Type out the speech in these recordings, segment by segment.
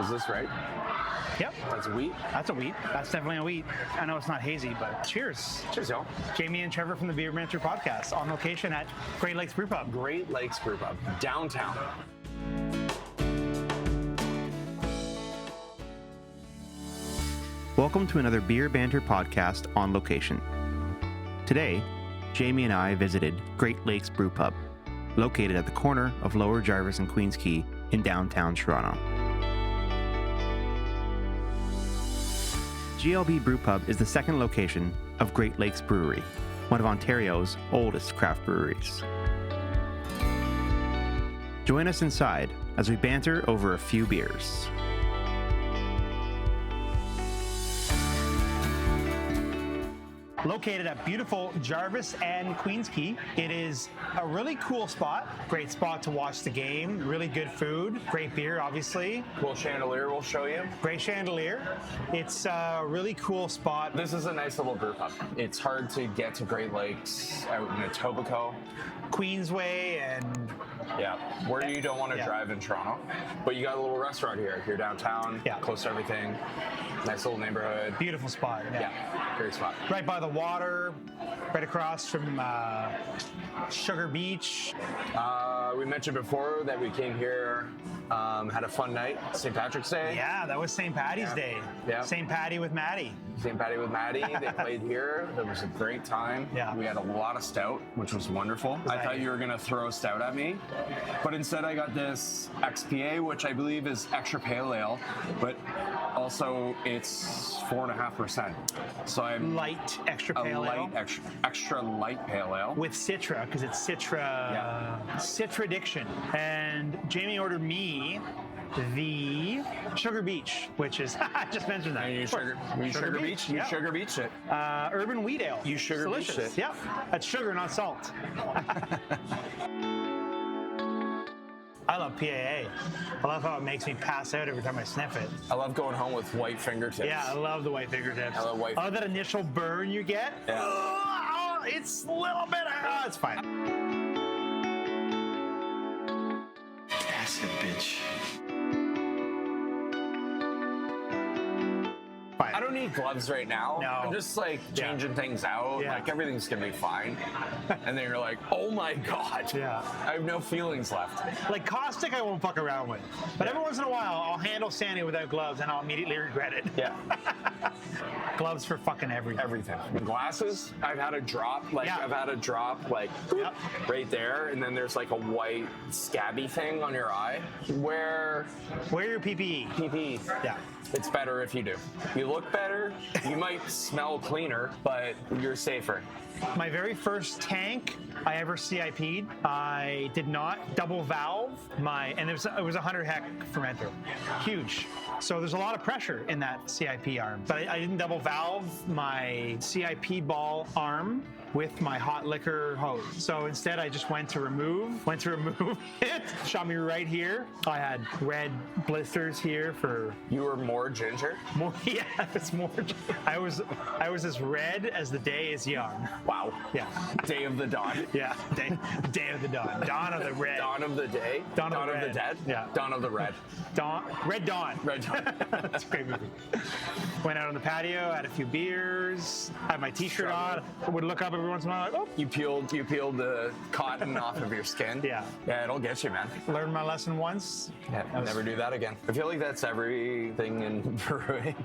Is this right? Yep. That's wheat? That's a wheat. That's definitely a wheat. I know it's not hazy, but cheers. Cheers, y'all. Jamie and Trevor from the Beer Banter podcast on location at Great Lakes Brewpub. Great Lakes Brewpub, downtown. Welcome to another Beer Banter podcast on location. Today, Jamie and I visited Great Lakes Brewpub, located at the corner of Lower Jarvis and Queens Quay in downtown Toronto. GLB Brewpub is the second location of Great Lakes Brewery, one of Ontario's oldest craft breweries. Join us inside as we banter over a few beers. Located at beautiful Jarvis and Queens Quay. It is a really cool spot. Great spot to watch the game. Really good food. Great beer, obviously. Cool chandelier we'll show you. Great chandelier. It's a really cool spot. This is a nice little brew pub. It's hard to get to Great Lakes out in Etobicoke. Queensway and where you don't want to drive in Toronto. But you got a little restaurant here. You're downtown, close to everything. Nice little neighborhood. Beautiful spot. Yeah, great spot. Right by the water, right across from Sugar Beach. We mentioned before that we came here, had a fun night, St. Patrick's Day. Yeah, that was St. Patty's Day. Yeah. St. Patty with Maddie. St. Patty with Maddie. They played here. There was a great time. Yeah. We had a lot of stout, which was wonderful. I thought you were going to throw stout at me, but instead I got this XPA, which I believe is extra pale ale, but also it's 4.5%. So I'm light extra pale ale. Extra light pale ale. With Citra, because it's Citra, Citra addiction. And Jamie ordered me the Sugar Beach, which is, I just mentioned that. And you Sugar Beach? You Sugar Beach it. Urban wheat ale. You Sugar Beach it. Yeah, that's sugar, not salt. I love PAA. I love how it makes me pass out every time I sniff it. I love going home with white fingertips. Yeah, I love the white fingertips. I love white. Oh, that initial burn you get. Yeah. Oh, it's a little bit. Oh, it's fine. Acid bitch. Fine. I don't need gloves right now. No. I'm just like changing things out. Yeah. Like everything's gonna be fine. And then you're like, oh my God. Yeah. I have no feelings left. Like caustic, I won't fuck around with. But every once in a while, I'll handle Sandy without gloves and I'll immediately regret it. Yeah. Gloves for fucking everything. Everything. Glasses, I've had a drop. Like I've had a drop like right there, and then there's like a white scabby thing on your eye. Wear your PPE. PPE. Yeah. It's better if you do. You look better, you might smell cleaner, but you're safer. My very first tank I ever CIP'd, I did not double valve and it was a 100 hec fermenter. Huge. So there's a lot of pressure in that CIP arm. But I didn't double valve my CIP ball arm with my hot liquor hose. So instead I just went to remove it. Shot me right here. I had red blisters here for... You were more ginger? More, yeah, it's more. I was as red as the day is young. Wow. Yeah. Day of the dawn. Yeah. Day of the dawn. Dawn of the red. Dawn of the day. Dawn of the dead. Yeah. Dawn of the red. Red Dawn. Red Dawn. That's a great movie. Went out on the patio, had a few beers, had my t-shirt on. Would look up every once in a while, like, oh. You peeled the cotton off of your skin. Yeah. Yeah, it'll get you, man. Learned my lesson once. Yeah, never do that again. I feel like that's everything in brewing.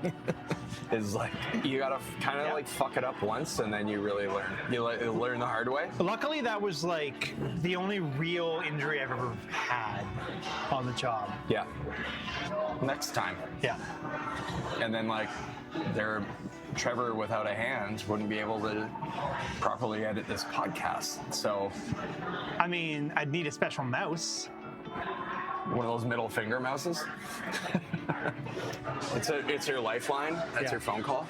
Is like you gotta kind of like fuck it up once, and then you really learn. You learn the hard way. Luckily, that was like the only real injury I've ever had on the job. Yeah. Next time. Yeah. And then like Trevor without a hand wouldn't be able to properly edit this podcast. So I mean, I'd need a special mouse. One of those middle finger mouses. It's your lifeline. That's your phone call.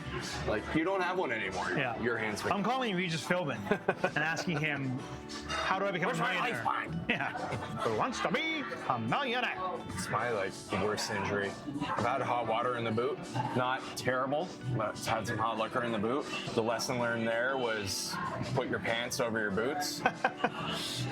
Like, you don't have one anymore. Yeah. Your hands. I'm calling Regis Philbin and asking him, how do I become a millionaire? Lifeline? Yeah. Who wants to be a millionaire? It's my worst injury. I've had hot water in the boot. Not terrible, but had some hot liquor in the boot. The lesson learned there was put your pants over your boots.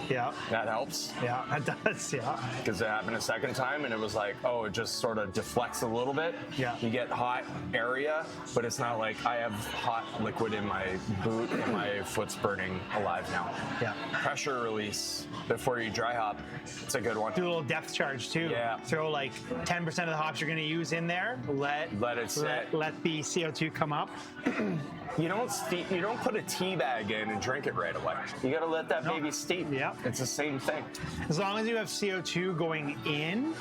Yeah. That helps. Yeah, that does, yeah. Because it happened a second time and it was like, oh, it just sort of deflated flex a little bit. Yeah. You get hot area, but it's not like I have hot liquid in my boot and my foot's burning alive now. Yeah. Pressure release before you dry hop. It's a good one. Do a little depth charge too. Yeah. Throw like 10% of the hops you're going to use in there. Let it sit. Let the CO2 come up. You don't put a tea bag in and drink it right away. You got to let that baby steep. Yeah. It's the same thing. As long as you have CO2 going in,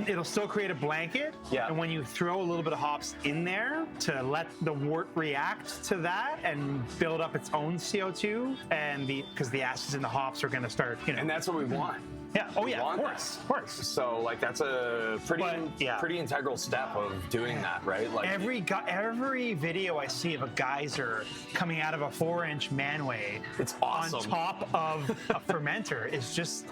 it'll still create a blanket. Yeah. And when you throw a little bit of hops in there to let the wort react to that and build up its own CO2, and because the acids in the hops are going to start, And that's what we want. Yeah. Oh yeah. Want Of course. that. Of course. So like that's a pretty integral step of doing that, right? Like Every video I see of a geyser coming out of a 4-inch manway, it's awesome. On top of a fermenter is just,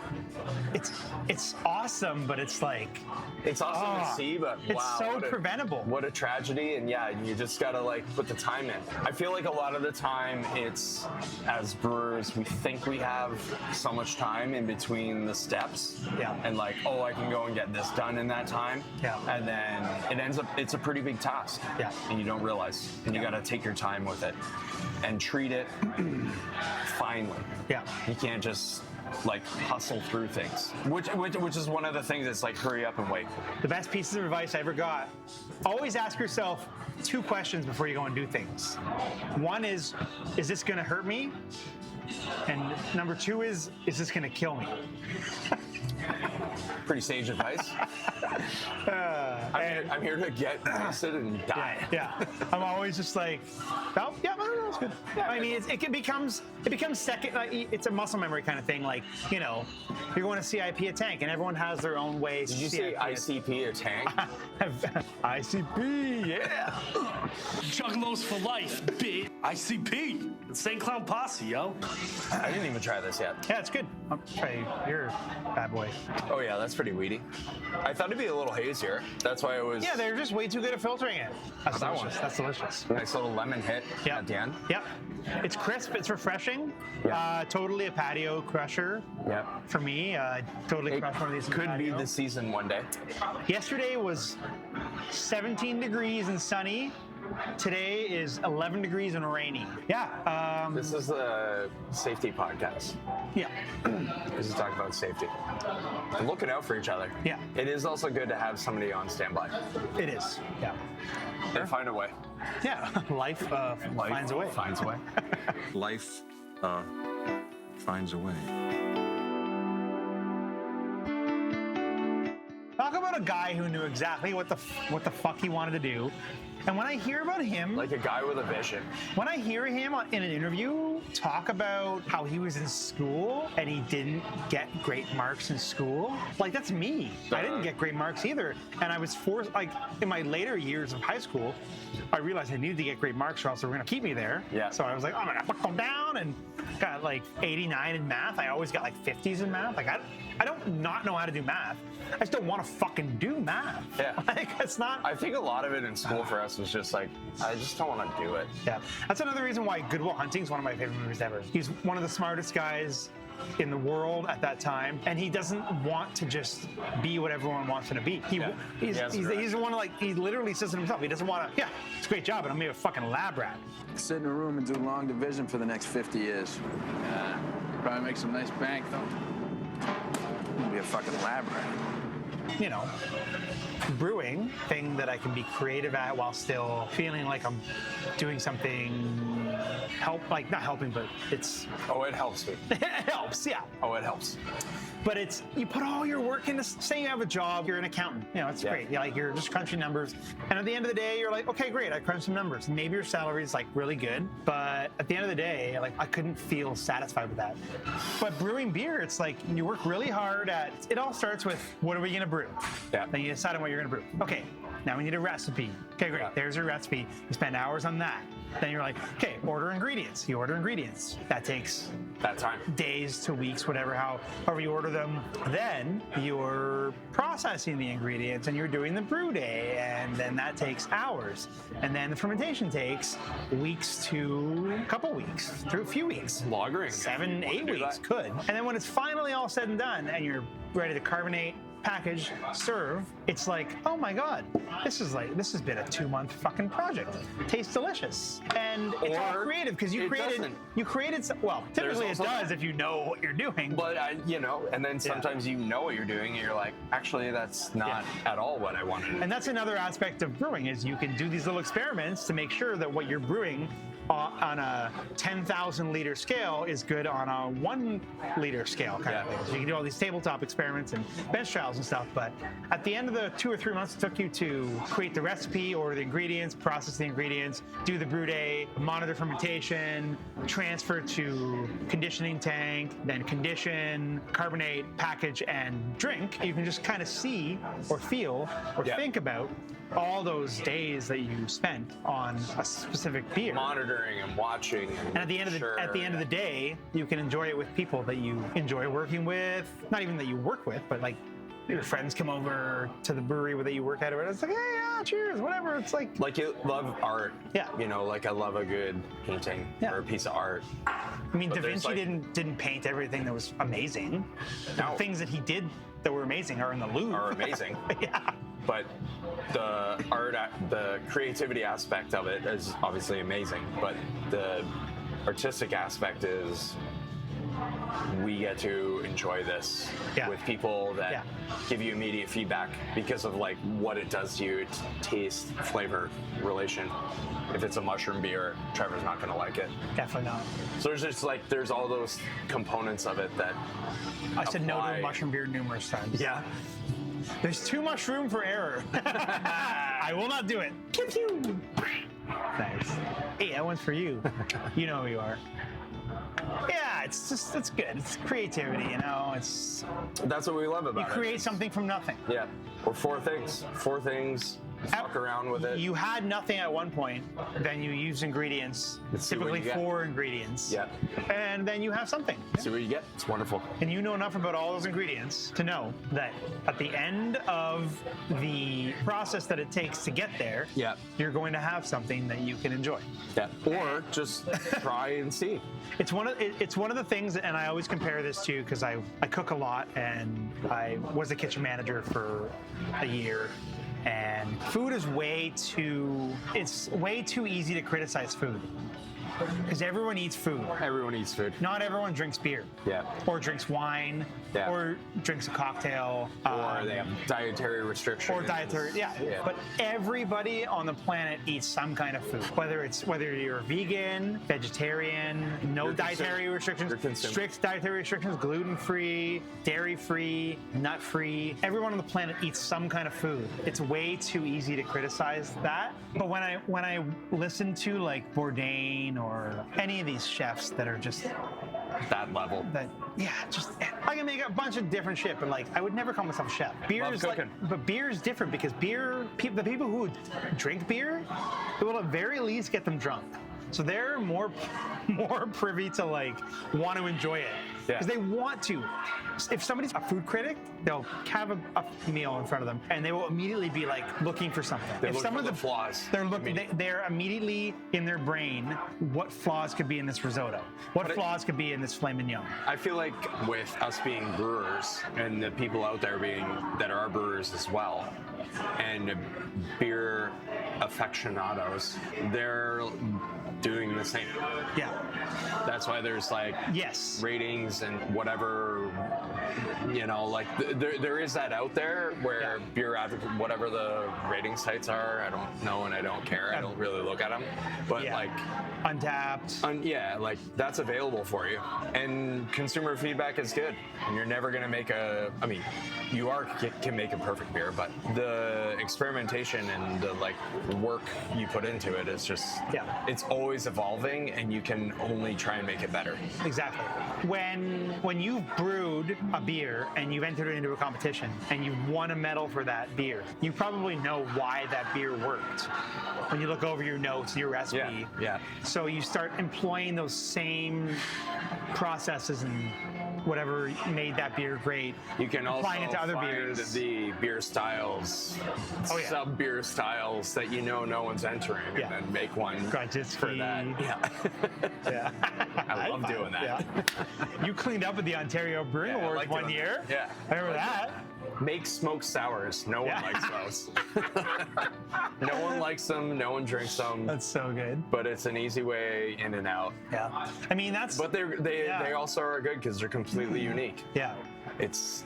it's awesome, but it's like it's awesome to see, but it's wow, so preventable. What a tragedy, and yeah, you just gotta like put the time in. I feel like a lot of the time, it's as brewers, we think we have so much time in between the steps, and like, oh, I can go and get this done in that time, and then it ends up, it's a pretty big task, and you don't realize, and you gotta take your time with it and treat it finely. You can't just like hustle through things, which is one of the things that's like hurry up and wait. The best pieces of advice I ever got: always ask yourself 2 questions before you go and do things. One is this going to hurt me? And number 2 is this going to kill me? Pretty sage advice. I'm here to get wasted and die. Yeah. I'm always just like, oh, yeah, that's good. Yeah, I mean, it becomes second. Like, it's a muscle memory kind of thing. Like, you're going to CIP a tank, and everyone has their own ways. Did you say ICP a tank? ICP, yeah. Juggalos for life, bitch. ICP. St. Clown Posse, yo. I didn't even try this yet. Yeah, it's good. I'll try your bad boy. Oh yeah, that's pretty weedy. I thought it'd be a little hazier. That's why it was. Yeah, they're just way too good at filtering it. That's that delicious. one. That's delicious. Nice little lemon hit at the end. Yep. It's crisp. It's refreshing. Yeah. Totally a patio crusher. Yep. For me, totally crush one of these. in Could be patio. the season one day. Yesterday was 17 degrees and sunny. Today is 11 degrees and rainy. Yeah. This is a safety podcast. Yeah. This is talking about safety. And looking out for each other. Yeah. It is also good to have somebody on standby. It is. Yeah. And find a way. Yeah. Life finds a way. Finds a way. Life finds a way. Talk about a guy who knew exactly what the fuck he wanted to do. And when I hear about him, Like a guy with a vision. when I hear him in an interview talk about how he was in school and he didn't get great marks in school, like that's me. I didn't get great marks either. And I was forced, like in my later years of high school, I realized I needed to get great marks or else they were going to keep me there. Yeah. So I was like, oh, I'm going to buckle down, and got like 89 in math. I always got like 50s in math. Like I don't not know how to do math. I just don't want to fucking do math. Yeah. Like it's not. I think a lot of it in school for us was just like, I just don't want to do it. Yeah, that's another reason why Good Will Hunting is one of my favorite movies ever. He's one of the smartest guys in the world at that time, and he doesn't want to just be what everyone wants him to be. He's one of he literally says to himself, he doesn't want to. Yeah, it's a great job, but I'm gonna be a fucking lab rat. Sit in a room and do long division for the next 50 years. Probably make some nice bank, though. I'm gonna be a fucking lab rat. Brewing thing that I can be creative at while still feeling like I'm doing something not helping, but it's Oh, it helps me. it helps, yeah. Oh, it helps. But it's, you put all your work into, say you have a job, you're an accountant, it's great. You're just crunching numbers. And at the end of the day, you're like, okay, great, I crunched some numbers. And maybe your salary is like really good, but at the end of the day, like I couldn't feel satisfied with that. But brewing beer, it's like you work really hard at, it all starts with, what are we gonna brew? Yeah. Then you decide on what you're gonna brew. Okay, now we need a recipe. Okay, great, there's your recipe. You spend hours on that. Then you're like, okay, order ingredients. You order ingredients. That takes That time. days to weeks, however you order them. Then you're processing the ingredients and you're doing the brew day, and then that takes hours. And then the fermentation takes weeks to a couple weeks, through a few weeks. Lagering. 7, 8 do weeks that. could. And then when it's finally all said and done and you're ready to carbonate, package, serve, it's like, oh my God, this has been a 2-month fucking project. Tastes delicious. And it's all Or creative because it doesn't. well, typically it also- does if you know what you're doing. But and then sometimes you know what you're doing, and you're like, actually, that's not at all what I wanted. And that's another aspect of brewing is you can do these little experiments to make sure that what you're brewing on a 10,000 liter scale is good on a 1 liter scale kind of thing. So you can do all these tabletop experiments and bench trials and stuff, but at the end of the 2 or 3 months it took you to create the recipe, order the ingredients, process the ingredients, do the brew day, monitor fermentation, transfer to conditioning tank, then condition, carbonate, package, and drink. You can just kind of see or feel or think about all those days that you spent on a specific beer. Monitoring and watching. And at the end of the day, you can enjoy it with people that you enjoy working with. Not even that you work with, but like your friends come over to the brewery that you work at, and it's like, hey, yeah, cheers, whatever. It's like you love art. Yeah. Like I love a good painting or a piece of art. I mean, Da Vinci didn't paint everything that was amazing. No. The things that he did that were amazing are in the Louvre. Are amazing. Yeah. But the art, the creativity aspect of it is obviously amazing. But the artistic aspect is we get to enjoy this with people that give you immediate feedback because of like what it does to you, taste, flavor, relation. If it's a mushroom beer, Trevor's not going to like it. Definitely not. So there's just like, there's all those components of it that I said no to a mushroom beer numerous times. Yeah. There's too much room for error. I will not do it. Nice. Hey, that one's for you. You know who you are. Yeah, it's good. It's creativity, you know. That's what we love about it. You create something from nothing. Yeah. Or 4 things. 4 things. Fuck around with it. You had nothing at one point, then you use ingredients, typically 4 ingredients. Yeah. And then you have something. See what you get. It's wonderful. And you know enough about all those ingredients to know that at the end of the process that it takes to get there, you're going to have something that you can enjoy. Yeah. Or just try and see. It's one of the things, and I always compare this to, because I cook a lot and I was a kitchen manager for a year. And food is way too easy to criticize food. Because everyone eats food. Everyone eats food. Not everyone drinks beer. Yeah. Or drinks wine. Yeah. Or drinks a cocktail. Or they have dietary restrictions. Or dietary, yeah. But everybody on the planet eats some kind of food. Whether you're vegan, vegetarian, no dietary restrictions, strict dietary restrictions, gluten-free, dairy-free, nut-free. Everyone on the planet eats some kind of food. It's way too easy to criticize that. But when I listen to like Bourdain or any of these chefs that are just that level. I can make a bunch of different shit, but like I would never call myself a chef. But beer is different because the people who drink beer, it will at very least get them drunk. So they're more privy to like want to enjoy it because they want to. If somebody's a food critic, they'll have a meal in front of them and they will immediately be like looking for something. They look for the flaws. They're immediately in their brain, what flaws could be in this risotto? What flaws could be in this filet mignon? I feel like with us being brewers and the people out there that are brewers as well, and beer aficionados, they're doing the same. Yeah. That's why there's like ratings and whatever, like there is that out there where beer advocate, whatever the rating sites are, I don't know and I don't care. I don't really look at them, but like Untapped. Like that's available for you, and consumer feedback is good. And you're never gonna make you can make a perfect beer, but the experimentation and the like work you put into it is just it's always evolving, and you can only try and make it better. Exactly. When you've brewed a beer and you've entered it into a competition and you've won a medal for that beer, you probably know why that beer worked. When you look over your notes, your recipe. Yeah. So you start employing those same processes and whatever made that beer great. You can also applying it to other find beers. The beer styles, sub beer styles that no one's entering, and then make one for that. Yeah. I love doing that. Yeah. You cleaned up at the Ontario Brewing Awards one year. Yeah. I remember that. make smoked sours. No one likes those. No one likes them. No one drinks them. That's so good. But it's an easy way in and out. Yeah. I mean, that's. But they also are good because they're completely unique. Yeah. It's,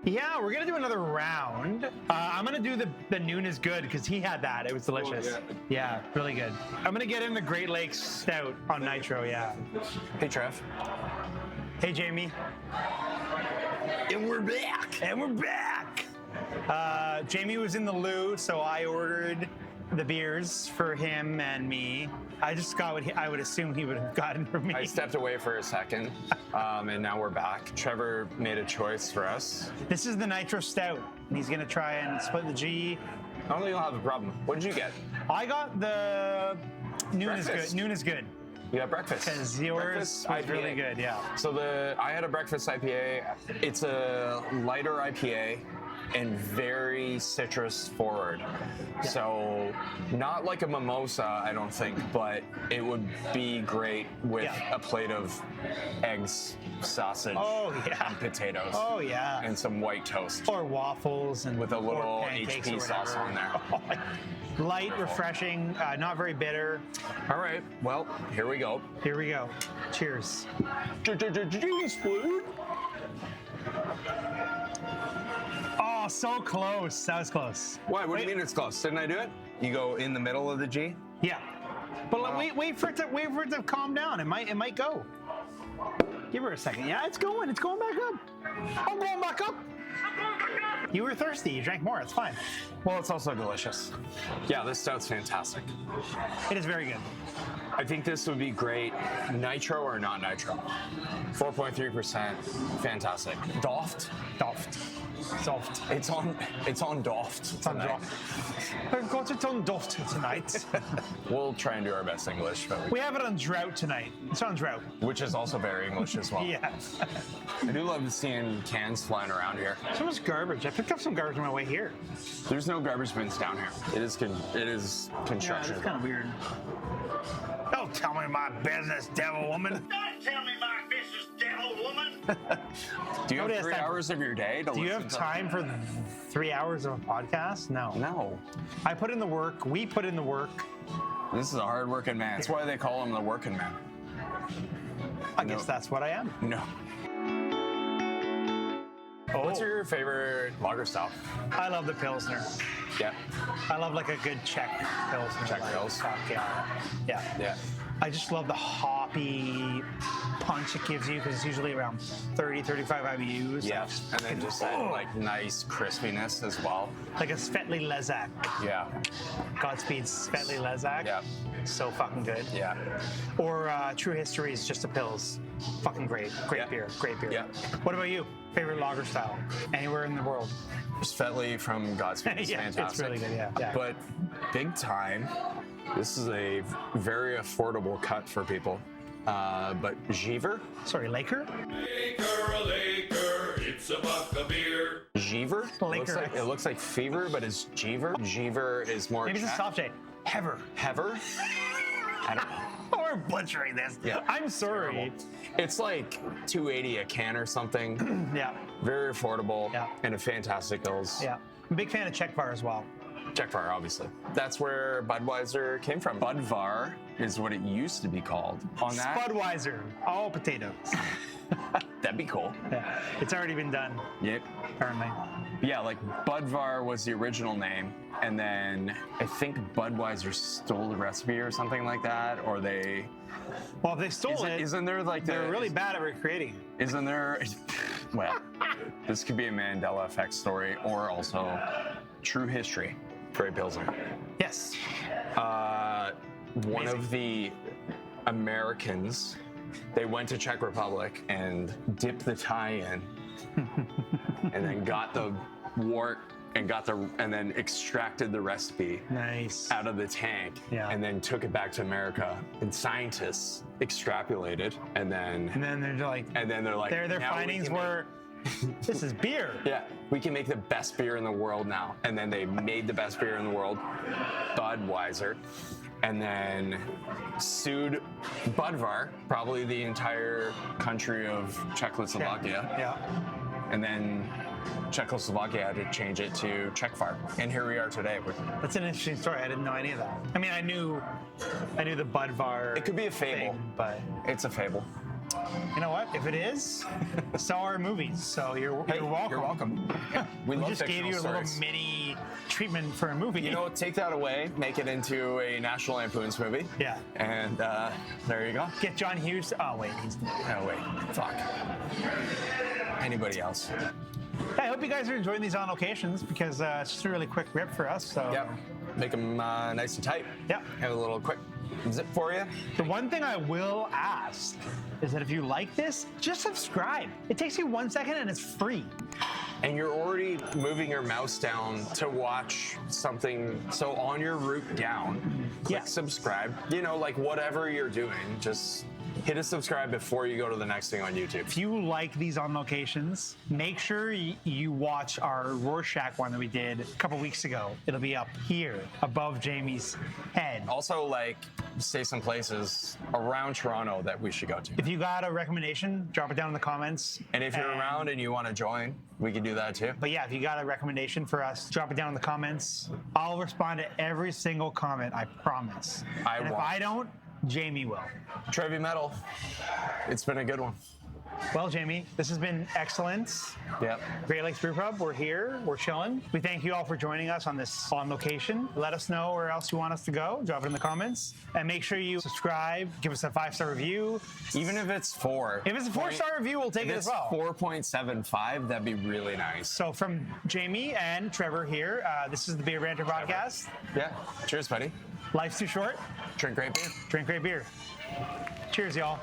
Yeah, we're gonna do another round. I'm gonna do the noon is good because he had that. It was delicious. Yeah, really good. I'm gonna get in the Great Lakes Stout on Nitro. Yeah. Hey, Trev. Hey, Jamie. And we're back. And we're back. Jamie was in the loo, so I ordered the beers for him and me. I just got what I would assume he would have gotten for me. I stepped away for a second, and now we're back. Trevor made a choice for us. This is the Nitro Stout. And he's gonna try and split the G. I don't think you'll have a problem. What did you get? I got the Noon is Breakfast. good. Noon is good. You got breakfast. Because yours was really good, yeah. So I had a breakfast IPA. It's a lighter IPA and very citrus forward. Yeah. So not like a mimosa, I don't think, but it would be great with a plate of eggs, sausage, and potatoes. Oh yeah. And some white toast. Or waffles and with a little pancakes HP or sauce on there. Light, refreshing, not very bitter. All right, well, here we go. Here we go. Cheers. Oh, so close. That was close. Why? What do you mean it's close? Didn't I do it? You go in the middle of the G? Yeah. But wait for it to calm down. It might go. Give her a second. Yeah, it's going. It's going back up. I'm going back up. You were thirsty. You drank more. It's fine. Well, it's also delicious. Yeah, this stout's fantastic. It is very good. I think this would be great, nitro or not nitro. 4.3%, fantastic. Doft. Soft. It's on Doft. It's on Doft. I've got it on Doft tonight. We'll try and do our best English, but we have it on Drought tonight. It's on Drought. Which is also very English as well. Yeah. I do love seeing cans flying around here. So much garbage. I picked up some garbage on my way here. There's no garbage bins down here. It is construction. Yeah, it's kind of weird. Don't tell me my business, devil woman. Don't tell me my business, devil woman. Do you have 3 hours of your day to Do you have time for 3 hours of a podcast? No. No. I put in the work. We put in the work. This is a hard-working man. That's why they call him the working man. I guess that's what I am. No. What's your favorite lager style? I love the Pilsner. Yeah. I love like a good Czech Pilsner. Czech Pils. Yeah. I just love the hoppy punch it gives you because it's usually around 30, 35 IBUs. Yeah. And then just that like nice crispiness as well. Like a Svetli Lezak. Yeah. Godspeed Svetli Lezak. Yeah. So fucking good. Yeah. Or True History is just a Pils. Fucking great. Great beer. Yeah. What about you? Favorite lager style? Anywhere in the world? Svetli from Godspeed is fantastic. It's really good, yeah. But big time, this is a very affordable cut for people. But Jeever? Sorry, Laker? Laker, it's a buck a beer. Jeever? Laker. It looks like fever, but it's Jeever. Jeever is more Maybe it's a soft J. Hever. Hever? I don't know. We're butchering this. Yeah. I'm sorry. Terrible. It's like $2.80 a can or something. Yeah. Very affordable. Yeah. And a fantastic Pils. Yeah. I'm a big fan of Czech Bar as well. Czech Bar, obviously. That's where Budweiser came from. Budvar is what it used to be called. On that, Budweiser. All potatoes. that'd be cool. Yeah. It's already been done, Yep. apparently. Yeah, like Budvar was the original name, and then I think Budweiser stole the recipe or something like that, or they. Well, if they stole it, Isn't there like they're really bad at recreating it. Isn't there? Well, this could be a Mandela effect story, or also true history for a Pilsner. Yes. One of the Americans, they went to Czech Republic and dipped the tie in, and then got the wort and then extracted the recipe Nice. out of the tank, Yeah. and then took it back to America. And scientists extrapolated, and then they're like, their "Now we findings can make- were, this is beer. Yeah, we can make the best beer in the world now." And then they made the best beer in the world, Budweiser. and then sued Budvar, probably the entire country of Czechoslovakia. Yeah. And then Czechoslovakia had to change it to Czechvar. And here we are today. That's an interesting story. I didn't know any of that. I mean, I knew the Budvar. It could be a fable, thing, but it's a fable. you know what? If it is, so are movies. So you're welcome. You're welcome. Yeah, we love just gave fictional you a little stories. mini treatment for a movie. You know, take that away, make it into a National Lampoon's movie. Yeah. And there you go. Get John Hughes. Oh wait, he's. Oh wait, fuck. Anybody else? I hope you guys are enjoying these on locations because it's just a really quick rip for us. So Yep. Make them nice and tight. Yep. Have a little quick zip for you. The one thing I will ask is that if you like this, just subscribe. It takes you 1 second and it's free. And you're already moving your mouse down to watch something. So on your route down, click Yeah. subscribe. You know, like whatever you're doing, just hit a subscribe before you go to the next thing on YouTube. If you like these on locations, make sure you watch our Rorschach one that we did a couple weeks ago. It'll be up here above Jamie's head. Also, like, say some places around Toronto that we should go to. If you got a recommendation, drop it down in the comments. And if you're around and you want to join, we can do that too. But yeah, if you got a recommendation for us, drop it down in the comments. I'll respond to every single comment, I promise. And if won't. I don't, Jamie will. Trevi Metal, it's been a good one. Well, Jamie, this has been excellent. Yep. Great Lakes Brewpub, we're here, we're chilling. We thank you all for joining us on this on location. Let us know where else you want us to go. Drop it in the comments. And make sure you subscribe, give us a 5-star review. Even if it's 4. If it's a 4-star review, we'll take If it it's as well. 4.75, that'd be really nice. So from Jamie and Trevor here, this is the Beer Banter podcast. Yeah. Cheers, buddy. Life's too short. Drink great beer. Drink great beer. Cheers, y'all.